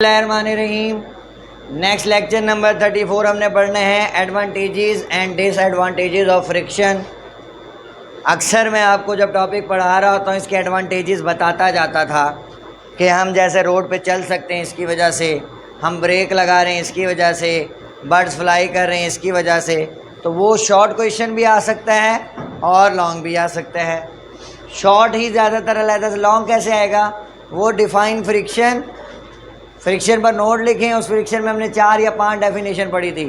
रहीम। Next lecture number 34 हमने पढ़ने हैं advantages and disadvantages of friction. अक्सर मैं आपको जब टॉपिक पढ़ा रहा होता हूँ इसके एडवांटेजेस बताता जाता था कि हम जैसे रोड पे चल सकते हैं इसकी वजह से, हम ब्रेक लगा रहे हैं इसकी वजह से, बर्ड्स फ्लाई कर रहे हैं इसकी वजह से। तो वो शॉर्ट क्वेश्चन भी आ सकता है और लॉन्ग भी आ सकता है। शॉर्ट ही ज़्यादातर अलग से, लॉन्ग कैसे आएगा? वो डिफाइन फ्रिक्शन पर नोट लिखें। उस फ्रिक्शन में हमने 4 या 5 डेफिनेशन पढ़ी थी।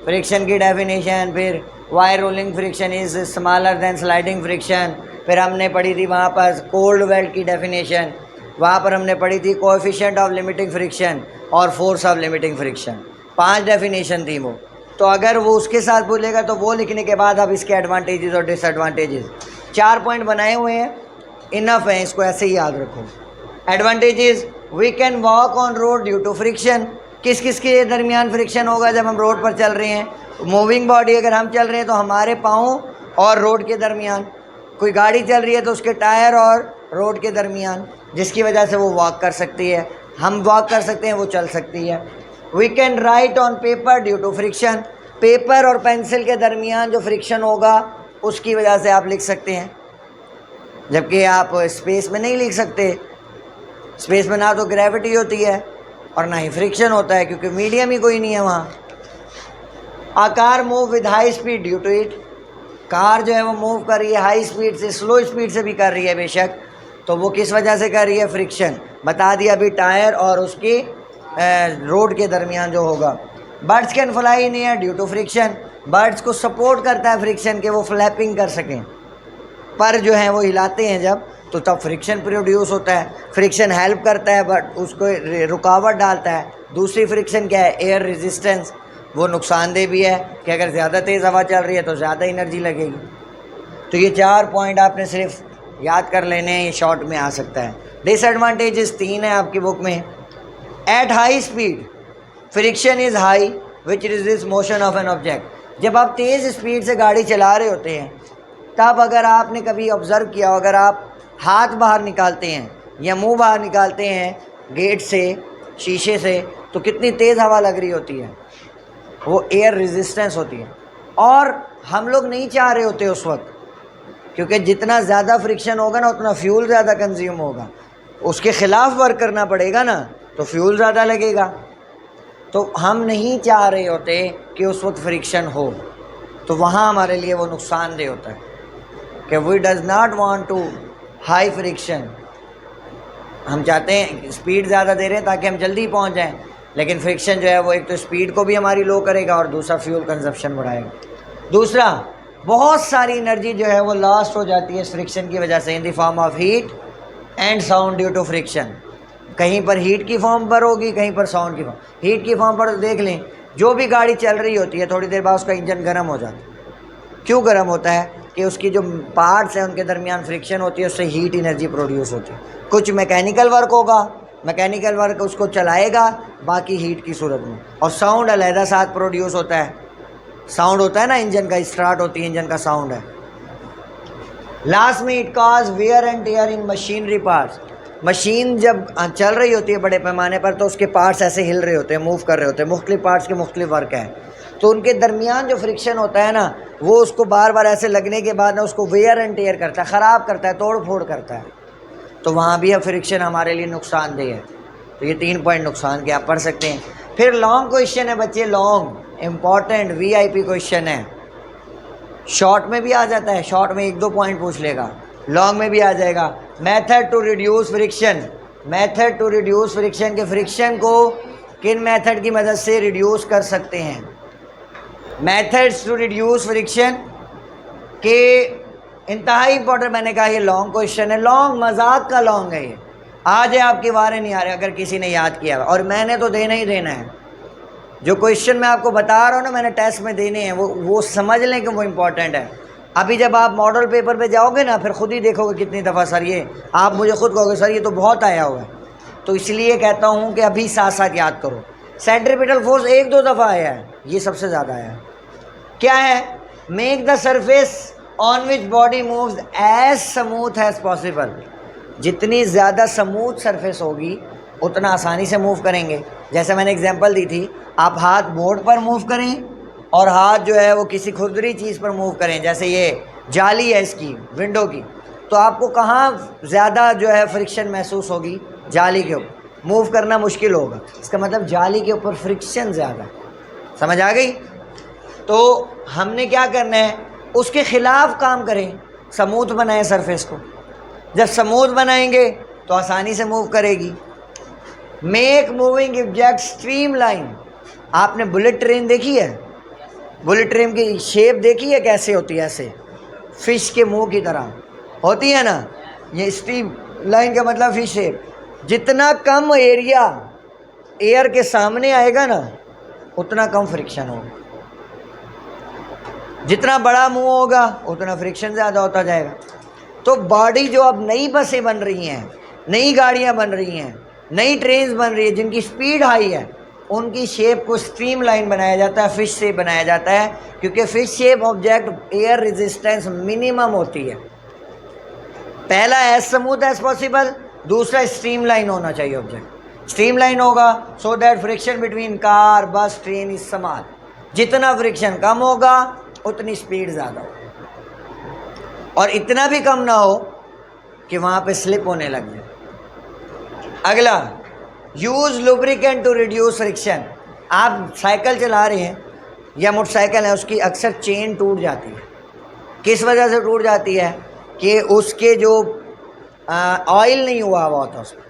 फ्रिक्शन की डेफिनेशन, फिर why rolling friction is smaller than sliding friction, फिर हमने पढ़ी थी वहाँ पर कोल्ड वेल्ट की डेफिनेशन, वहाँ पर हमने पढ़ी थी कोएफिशिएंट ऑफ लिमिटिंग फ्रिक्शन और force of limiting friction. 5 definition थी वो। तो अगर वो उसके साथ बोलेगा तो वो लिखने के बाद अब इसके एडवांटेजेस और डिसएडवांटेजेस 4 पॉइंट बनाए हुए हैं, इनफ है, इसको ऐसे ही याद रखो। Advantages, we can walk on road due to friction. किस किस के दरमियान फ्रिक्शन होगा जब हम रोड पर चल रहे हैं? मूविंग बॉडी अगर हम चल रहे हैं तो हमारे पाँव और रोड के दरमियान, कोई गाड़ी चल रही है तो उसके टायर और रोड के दरमियान, जिसकी वजह से वो वॉक कर सकती है। हम वॉक कर सकते हैं, वो चल सकती है। We can write on paper due to friction. Paper और पेंसिल के दरमियान जो फ्रिक्शन होगा उसकी वजह से आप लिख सकते हैं, जबकि आप स्पेस में नहीं लिख सकते। स्पेस में ना तो ग्रेविटी होती है और ना ही फ्रिक्शन होता है, क्योंकि मीडियम ही कोई नहीं है वहाँ। A car move with high speed due to it. Car जो है वो मूव कर रही है हाई स्पीड से, स्लो स्पीड से भी कर रही है बेशक, तो वो किस वजह से कर रही है? फ्रिक्शन। बता दिया अभी, टायर और उसकी रोड के दरमियान जो होगा। Birds can fly in air due to friction. Birds को सपोर्ट करता है फ्रिक्शन के वो फ्लैपिंग कर सकें, पर जो है वो हिलाते हैं जब, तो तब फ्रिक्शन प्रोड्यूस होता है। फ्रिक्शन हेल्प करता है बट उसको रुकावट डालता है। दूसरी फ्रिक्शन क्या है? Air resistance. वो नुकसानदेह भी है कि अगर ज़्यादा तेज़ हवा चल रही है तो ज़्यादा एनर्जी लगेगी। तो ये 4 पॉइंट आपने सिर्फ याद कर लेने हैं, ये शॉर्ट में आ सकता है। डिसएडवांटेजेस 3 है आपकी बुक में। At high speed friction is high which resist motion of an object. जब आप तेज़ स्पीड से गाड़ी चला रहे होते हैं तब अगर आपने कभी ऑब्ज़र्व किया, अगर आप हाथ बाहर निकालते हैं या मुंह बाहर निकालते हैं गेट से, शीशे से, तो कितनी तेज़ हवा लग रही होती है, वो एयर रेजिस्टेंस होती है। और हम लोग नहीं चाह रहे होते उस वक्त, क्योंकि जितना ज़्यादा फ्रिक्शन होगा ना उतना फ्यूल ज़्यादा कंज्यूम होगा, उसके ख़िलाफ़ वर्क करना पड़ेगा ना, तो फ्यूल ज़्यादा लगेगा। तो हम नहीं चाह रहे होते कि उस वक्त फ्रिक्शन हो, तो वहाँ हमारे लिए वो नुकसानदेह होता है कि we does not want to high friction. हम चाहते हैं स्पीड ज़्यादा दे रहे हैं ताकि हम जल्दी पहुंच जाएं, लेकिन फ्रिक्शन जो है वो एक तो स्पीड को भी हमारी लो करेगा और दूसरा फ्यूल कंजप्शन बढ़ाएगा। दूसरा, बहुत सारी एनर्जी जो है वो लॉस्ट हो जाती है इस फ्रिक्शन की वजह से, in the form of heat and sound due to friction. कहीं पर हीट की फॉर्म पर होगी, कहीं पर साउंड की फॉर्म। हीट की फॉर्म पर देख लें, जो भी गाड़ी चल रही होती है थोड़ी देर बाद उसका इंजन गर्म हो जाता है। क्यों गर्म होता है? कि उसकी जो पार्ट्स हैं उनके दरमियान फ्रिक्शन होती है, उससे हीट एनर्जी प्रोड्यूस होती है। कुछ मैकेनिकल वर्क होगा, मैकेनिकल वर्क उसको चलाएगा, बाकी हीट की सूरत में। और साउंड अलहदा साथ प्रोड्यूस होता है। साउंड होता है ना इंजन का, स्टार्ट होती है इंजन का साउंड है। लास्ट में it cause wear and tear in machinery parts. Machine जब चल रही होती है बड़े पैमाने पर तो उसके पार्ट्स ऐसे हिल रहे होते हैं, मूव कर रहे होते हैं, मुख्तलिफ पार्ट्स के मुख्तलिफ वर्क हैं, तो उनके दरमियान जो फ्रिक्शन होता है ना, वो उसको बार बार ऐसे लगने के बाद ना उसको वेयर एंड टेयर करता है, ख़राब करता है, तोड़ फोड़ करता है। तो वहाँ भी अब फ्रिक्शन हमारे लिए नुकसानदेह है। तो ये 3 पॉइंट नुकसान के आप पढ़ सकते हैं। फिर लॉन्ग क्वेश्चन है बच्चे, लॉन्ग इम्पॉर्टेंट VIP क्वेश्चन है। शॉर्ट में भी आ जाता है, शॉर्ट में 1-2 पॉइंट पूछ लेगा, लॉन्ग में भी आ जाएगा। Method to reduce friction. Method to reduce friction के फ्रिक्शन को किन मेथड की मदद से रिड्यूस कर सकते हैं? मेथड्स टू रिड्यूस फ्रिक्शन के इंतहाई इंपॉर्टेंट, मैंने कहा ये लॉन्ग क्वेश्चन है, लॉन्ग मजाक का लॉन्ग है ये। आज है आपके वारे नहीं आ रहे अगर किसी ने याद किया, और मैंने तो देना ही देना है। जो क्वेश्चन मैं आपको बता रहा हूँ ना, मैंने टेस्ट में देने हैं, वो समझ लें कि वो इम्पॉर्टेंट है। अभी जब आप मॉडल पेपर पे जाओगे ना, फिर ख़ुद ही देखोगे कितनी दफ़ा सर ये, आप मुझे खुद कहोगे सर ये तो बहुत आया हुआ है। तो इसलिए कहता हूँ कि अभी साथ साथ याद करो। सेंट्रीपिटल फोर्स 1-2 दफ़ा आया है, ये सबसे ज़्यादा आया है। क्या है? Make the surface on which body moves as smooth as possible. जितनी ज़्यादा स्मूथ सरफेस होगी उतना आसानी से मूव करेंगे। जैसे मैंने एग्जांपल दी थी, आप हाथ बोर्ड पर मूव करें और हाथ जो है वो किसी खुरदरी चीज़ पर मूव करें, जैसे ये जाली है इसकी विंडो की, तो आपको कहाँ ज़्यादा जो है फ्रिक्शन महसूस होगी? जाली के ऊपर। मूव करना मुश्किल होगा, इसका मतलब जाली के ऊपर फ्रिक्शन ज़्यादा। समझ आ गई? तो हमने क्या करना है, उसके खिलाफ काम करें, स्मूथ बनाएं सरफेस को। जब स्मूथ बनाएंगे तो आसानी से मूव करेगी। Make moving object stream line. आपने बुलेट ट्रेन देखी है? बुलेट ट्रेन की शेप देखी है कैसे होती है? ऐसे फिश के मुंह की तरह होती है ना। ये स्ट्रीम लाइन का मतलब फिश शेप। जितना कम एरिया एयर के सामने आएगा ना, उतना कम फ्रिक्शन होगा। जितना बड़ा मुंह होगा उतना फ्रिक्शन ज़्यादा होता जाएगा। तो बॉडी जो अब नई बसें बन रही हैं, नई गाड़ियां बन रही हैं, नई ट्रेन्स बन रही है जिनकी स्पीड हाई है, उनकी शेप को स्ट्रीम लाइन बनाया जाता है, फिश शेप बनाया जाता है, क्योंकि fish shape object air resistance minimum होती है। पहला एज स्मूथ एज पॉसिबल, दूसरा स्ट्रीम लाइन होना चाहिए ऑब्जेक्ट। स्ट्रीम लाइन होगा so that friction between car bus train is समान। जितना फ्रिक्शन कम होगा उतनी स्पीड ज़्यादा होगी, और इतना भी कम ना हो कि वहाँ पे स्लिप होने लग जाए। अगला, use lubricant to reduce friction. आप साइकिल चला रहे हैं या मोटरसाइकिल है, उसकी अक्सर चेन टूट जाती है। किस वजह से टूट जाती है? कि उसके जो ऑयल नहीं हुआ होता, उसमें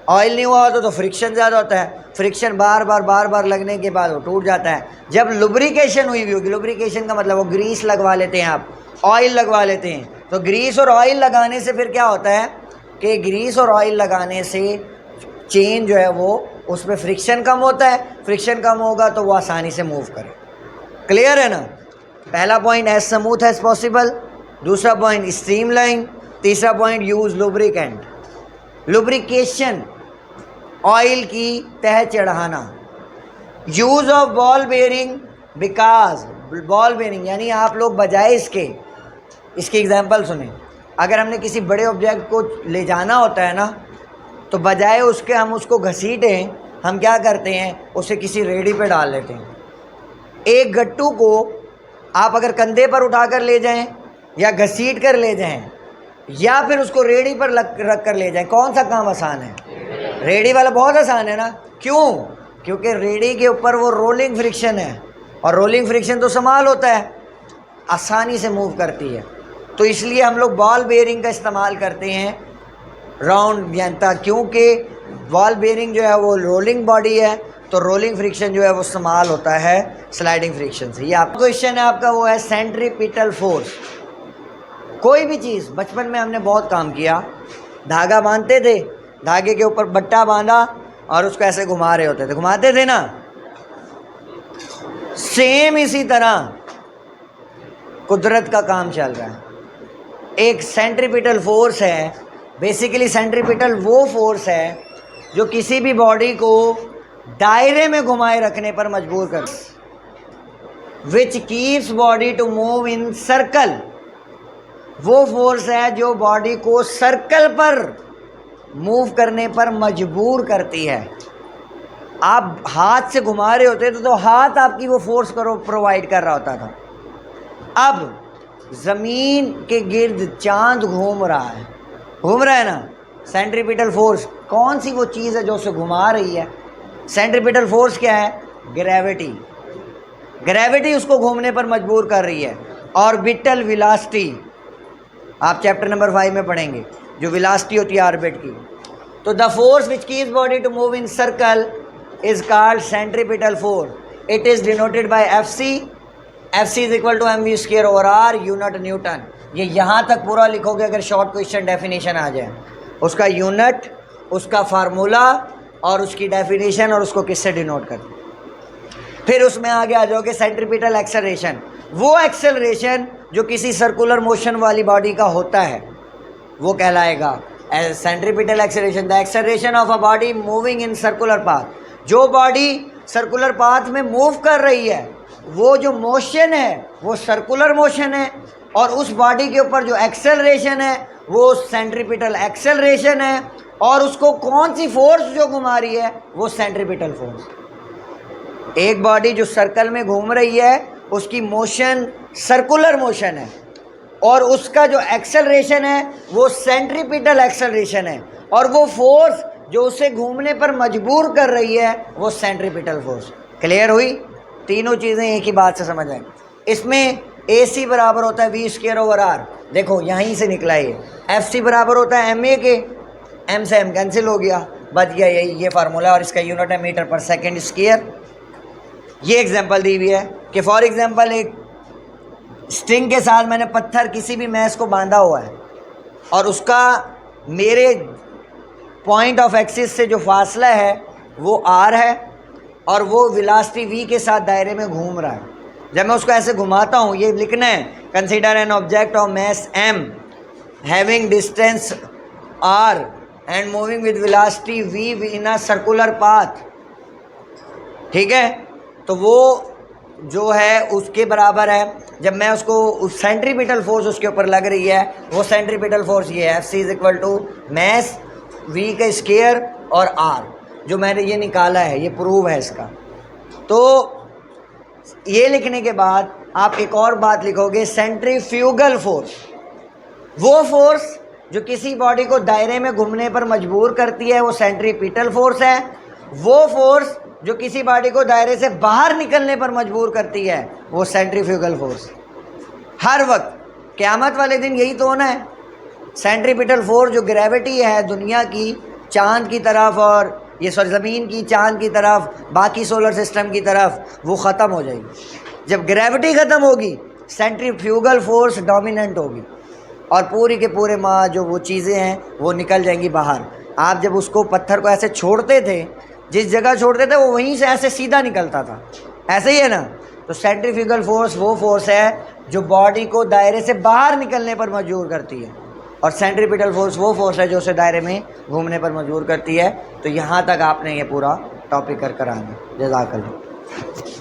ऑयल नहीं हुआ होता तो फ्रिक्शन ज़्यादा होता है। फ्रिक्शन बार बार लगने के बाद वो टूट जाता है। जब लुब्रिकेशन हुई होगी, लुब्रिकेशन का मतलब वो ग्रीस लगवा लेते हैं, आप ऑयल लगवा लेते हैं, तो ग्रीस और ऑयल लगाने से फिर क्या होता है कि ग्रीस और ऑयल लगाने से चेन जो है वो उसमें फ्रिक्शन कम होता है। फ्रिक्शन कम होगा तो वो आसानी से मूव करे। क्लियर है ना? पहला point as smooth as possible, दूसरा पॉइंट स्ट्रीम लाइन, तीसरा point use lubricant. Lubrication, oil की तह चढ़ाना। Use of ball bearing, because ball bearing यानी आप लोग बजाय इसकी एग्जांपल सुने। अगर हमने किसी बड़े ऑब्जेक्ट को ले जाना होता है ना, तो बजाय उसके हम उसको घसीटें, हम क्या करते हैं, उसे किसी रेडी पे डाल लेते हैं। एक गट्टू को आप अगर कंधे पर उठाकर ले जाएं या घसीट कर ले जाएं या फिर उसको रेडी पर रख कर ले जाएं, कौन सा काम आसान है? रेडी वाला बहुत आसान है ना। क्यों? क्योंकि रेडी के ऊपर वो रोलिंग फ्रिक्शन है, और रोलिंग फ्रिक्शन तो संभाल होता है, आसानी से मूव करती है। तो इसलिए हम लोग बॉल बेयरिंग का इस्तेमाल करते हैं राउंड जनता, क्योंकि बॉल बेयरिंग जो है वो रोलिंग बॉडी है, तो रोलिंग फ्रिक्शन जो है वो इस्तेमाल होता है स्लाइडिंग फ्रिक्शन से। ये आपका क्वेश्चन है, आपका वो है सेंट्रीपिटल फोर्स। कोई भी चीज़, बचपन में हमने बहुत काम किया, धागा बांधते थे, धागे के ऊपर बट्टा बांधा और उसको ऐसे घुमा रहे होते थे, घुमाते थे ना। सेम इसी तरह कुदरत का काम चल रहा है। एक सेंट्रीपिटल फोर्स है। बेसिकली सेंट्रीपिटल वो फोर्स है जो किसी भी बॉडी को दायरे में घुमाए रखने पर मजबूर कर, which keeps body to move in circle. वो फोर्स है जो बॉडी को सर्कल पर मूव करने पर मजबूर करती है। आप हाथ से घुमा रहे होते थे तो हाथ आपकी वो फोर्स करो प्रोवाइड कर रहा होता था। अब ज़मीन के गिर्द चांद घूम रहा है ना। सेंट्रीपिटल फोर्स कौन सी वो चीज़ है जो उसे घुमा रही है? सेंट्रीपिटल फोर्स क्या है? ग्रेविटी। ग्रेविटी उसको घूमने पर मजबूर कर रही है। ऑर्बिटल वेलोसिटी आप चैप्टर नंबर 5 में पढ़ेंगे, जो वेलोसिटी होती है ऑर्बिट की। तो the force which keeps body to move in circle is called centripetal force. It is denoted by Fc। Fc is equal to mv square over r, unit newton. ये यहाँ तक पूरा लिखोगे अगर शॉर्ट क्वेश्चन डेफिनेशन आ जाए, उसका unit, उसका formula और उसकी डेफिनेशन और उसको किससे डिनोट कर। फिर उसमें आगे आ जाओगे सेंट्रीपिटल एक्सेलरेशन। वो एक्सेलरेशन जो किसी सर्कुलर मोशन वाली बॉडी का होता है वो कहलाएगा centripetal acceleration. The acceleration of a body moving in circular path. जो बॉडी सर्कुलर पाथ में मूव कर रही है, वो जो मोशन है वो सर्कुलर मोशन है, और उस बॉडी के ऊपर जो एक्सेलरेशन है वो सेंट्रीपिटल एक्सेलरेशन है, और उसको कौन सी फोर्स जो घुमा रही है वो सेंट्रीपिटल फोर्स। एक बॉडी जो सर्कल में घूम रही है उसकी मोशन सर्कुलर मोशन है, और उसका जो एक्सेलरेशन है वो सेंट्रीपिटल एक्सेलरेशन है, और वो फोर्स जो उसे घूमने पर मजबूर कर रही है वो सेंट्रीपिटल फोर्स। क्लियर हुई? तीनों चीज़ें एक ही बात से समझ आएं। इसमें AC बराबर होता है V²/R। देखो यहीं से निकला ये। FC बराबर होता है MA के, M से M कैंसिल हो गया, बच गया ये फार्मूला, और इसका यूनिट है मीटर पर सेकेंड स्क्वायर। ये एग्जांपल दी हुई है कि फॉर एग्जांपल एक स्ट्रिंग के साथ मैंने पत्थर किसी भी मैस को बांधा हुआ है, और उसका मेरे पॉइंट ऑफ एक्सिस से जो फासला है वो R है, और वो वेलोसिटी V के साथ दायरे में घूम रहा है। जब मैं उसको ऐसे घुमाता हूँ, ये लिखना है, consider an object of mass M having distance R and moving with velocity V in a circular path. ठीक है, तो वो जो है उसके बराबर है, जब मैं उसको उस सेंट्रीपिटल फोर्स उसके ऊपर लग रही है, वो सेंट्रीपिटल फोर्स ये है FC = मैस V का स्क्वायर और R, जो मैंने ये निकाला है, ये प्रूव है इसका। तो ये लिखने के बाद आप एक और बात लिखोगे, सेंट्रीफ्यूगल फोर्स, वो फोर्स जो किसी बॉडी को दायरे में घूमने पर मजबूर करती है वो सेंट्रीपिटल फोर्स है। वो फोर्स जो किसी बॉडी को दायरे से बाहर निकलने पर मजबूर करती है वो सेंट्रीफ्यूगल फोर्स। हर वक्त क़यामत वाले दिन यही तो होना है। सेंट्रीपिटल फोर्स जो ग्रेविटी है दुनिया की चांद की तरफ, और ये ज़मीन की चांद की तरफ, बाकी सोलर सिस्टम की तरफ, वो ख़त्म हो जाएगी। जब ग्रेविटी ख़त्म होगी सेंट्रीफ्यूगल फोर्स डोमिनेंट होगी, और पूरी के पूरे जो वो चीज़ें हैं वो निकल जाएंगी बाहर। आप जब उसको पत्थर को ऐसे छोड़ते थे, जिस जगह छोड़ते थे वो वहीं से ऐसे सीधा निकलता था, ऐसे ही है ना। तो सेंट्रीफ्यूगल फोर्स वो फोर्स है जो बॉडी को दायरे से बाहर निकलने पर मजबूर करती है, और सेंट्रीपिटल फोर्स वो फोर्स है जो उसे दायरे में घूमने पर मजबूर करती है। तो यहाँ तक आपने ये पूरा टॉपिक कर आना। जज़ाकल्लाह।